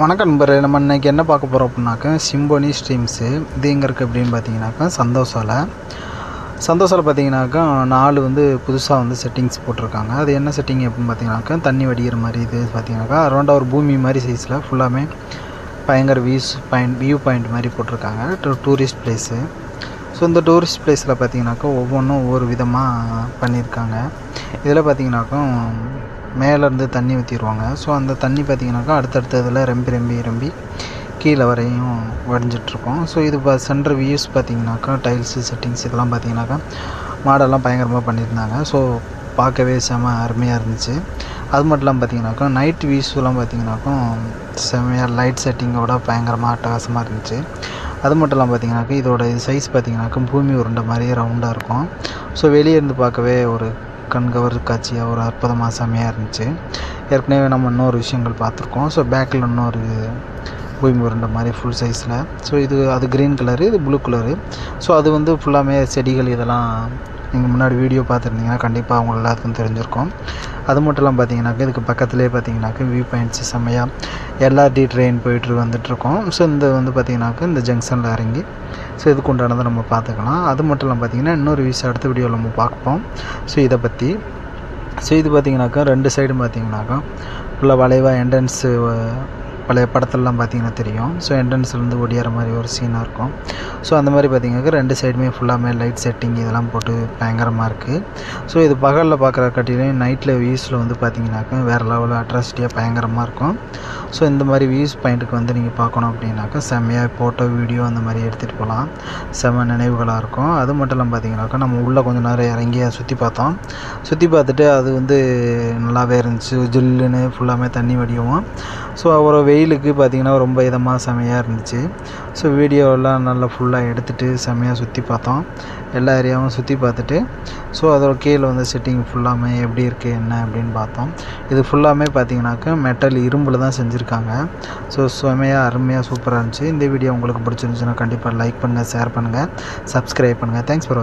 வணக்கம் நண்பரே. நம்ம இன்றைக்கி என்ன பார்க்க போகிறோம் அப்படின்னாக்கா சிம்போனி ஸ்ட்ரீம்ஸு. இது எங்கே இருக்குது அப்படின்னு பார்த்தீங்கன்னாக்கா சந்தோஷாவில் பார்த்தீங்கன்னாக்கா 4 புதுசாக செட்டிங்ஸ் போட்டிருக்காங்க. அது என்ன செட்டிங் அப்படின்னு பார்த்தீங்கன்னாக்கா தண்ணி வடிகிற மாதிரி. இது பார்த்தீங்கன்னாக்கா அரௌண்டாக ஒரு பூமி மாதிரி சைஸில் ஃபுல்லாமே பயங்கர வியூ பாயிண்ட் மாதிரி போட்டிருக்காங்க. Tourist place. ஸோ இந்த டூரிஸ்ட் பிளேஸில் பார்த்தீங்கன்னாக்கா ஒவ்வொன்றும் ஒவ்வொரு விதமாக பண்ணியிருக்காங்க. இதில் பார்த்தீங்கன்னாக்கா மேலேருந்து தண்ணி ஊற்றிடுவாங்க. ஸோ அந்த தண்ணி பார்த்திங்கனாக்கா அடுத்தடுத்ததில் ரொம்ப கீழே வரையும் வடிஞ்சிட்ருக்கோம். ஸோ இது சென்ட்ரு வியூஸ் பார்த்திங்கனாக்கா டைல்ஸு செட்டிங்ஸ் இதெல்லாம் பார்த்திங்கனாக்கா மாடெல்லாம் பயங்கரமாக பண்ணியிருந்தாங்க. ஸோ பார்க்கவே செம அருமையாக இருந்துச்சு. அது மட்டும் இல்லாமல் பார்த்திங்கனாக்கா நைட் வியூஸ்லாம் பார்த்திங்கனாக்கா செம்மையாக லைட் செட்டிங்கோட பயங்கரமாக அட்டகாசமாக இருந்துச்சு. அது மட்டும் இல்லாமல் பார்த்திங்கனாக்கா இதோட சைஸ் பார்த்திங்கனாக்கா பூமி உருண்டை மாதிரி ரவுண்டாக இருக்கும். ஸோ வெளியே இருந்து பார்க்கவே ஒரு கண்கவர் காட்சியாக ஒரு அற்புதமாக செம்மையாக இருந்துச்சு. ஏற்கனவே நம்ம இன்னொரு விஷயங்கள் பார்த்துருக்கோம். ஸோ பேக்கில் இன்னொரு பூமி உருண்டை மாதிரி ஃபுல் சைஸில். ஸோ அது க்ரீன் கலரு, இது ப்ளூ கலரு. ஸோ அது ஃபுல்லாமே செடிகள் இதெல்லாம் நீங்கள் முன்னாடி வீடியோ பார்த்துருந்தீங்கன்னா கண்டிப்பாக அவங்க எல்லாத்துக்கும் தெரிஞ்சிருக்கும். அது மட்டும் இல்லாமல் பார்த்தீங்கன்னாக்கா இதுக்கு பக்கத்துலேயே பார்த்தீங்கன்னாக்கா வியூ பாயிண்ட்ஸு செம்மையாக எல்ஆர்டி ட்ரெயின் போய்ட்டு வந்துட்டுருக்கோம். ஸோ இந்த பார்த்தீங்கன்னாக்கா இந்த ஜங்ஷனில் இறங்கி ஸோ இதுக்கு உண்டானதை நம்ம பார்த்துக்கலாம். அது மட்டும் இல்லாமல் பார்த்திங்கன்னா இன்னொரு அடுத்த வீடியோவில் நம்ம பார்ப்போம். ஸோ இதை பற்றி இது பார்த்திங்கனாக்கா 2 சைடும் பார்த்திங்கனாக்கா ஃபுல்லாக வளைவாக என்ட்ரன்ஸு பழைய படத்துலலாம் பார்த்திங்கன்னா தெரியும். ஸோ என்ட்ரன்ஸ்லேருந்து ஒடியார மாதிரி ஒரு சீனாக இருக்கும். ஸோ அந்த மாதிரி பார்த்திங்கனாக்கா 2 சைடுமே ஃபுல்லாமே லைட் செட்டிங் இதெல்லாம் போட்டு பயங்கரமாக இருக்குது. ஸோ இது பகலில் பார்க்குற காட்டிலையும் நைட்டில் வியூஸில் பார்த்திங்கனாக்கா வேறு லெவலில் அட்ராசிட்டியாக பயங்கரமாக இருக்கும். ஸோ இந்த மாதிரி வியூஸ் பாயிண்ட்டுக்கு நீங்கள் பார்க்கணும் அப்படின்னாக்கா செம்மையாக ஃபோட்டோ வீடியோ அந்த மாதிரி எடுத்துகிட்டு போகலாம். செம்ம நினைவுகளாக இருக்கும். அது மட்டும் இல்லாமல் பார்த்திங்கனாக்கா நம்ம உள்ளே கொஞ்சம் நேரம் இறங்கி சுற்றி பார்த்தோம். சுற்றி பார்த்துட்டு அது நல்லாவே இருந்துச்சு. ஜில்லுன்னு ஃபுல்லாமே தண்ணி வடியும். ஸோ ஒரு வெயிலுக்கு பார்த்திங்கன்னா ரொம்ப இதமாக செம்மையாக இருந்துச்சு. ஸோ வீடியோவெல்லாம் நல்லா ஃபுல்லாக எடுத்துகிட்டு செம்மையாக சுற்றி பார்த்தோம். எல்லா ஏரியாவும் சுற்றி பார்த்துட்டு ஸோ அதோட கீழே செட்டிங் ஃபுல்லாமே எப்படி இருக்குது என்ன அப்படின்னு பார்த்தோம். இது ஃபுல்லாமே பார்த்திங்கனாக்கா மெட்டல் இரும்பில் தான் செஞ்சுருக்காங்க. ஸோ செம்மையாக அருமையாக சூப்பராக இருந்துச்சு. இந்த வீடியோ உங்களுக்கு பிடிச்சிருந்துச்சுன்னா கண்டிப்பாக லைக் பண்ணுங்கள், ஷேர் பண்ணுங்கள், சப்ஸ்கிரைப் பண்ணுங்கள். Thanks for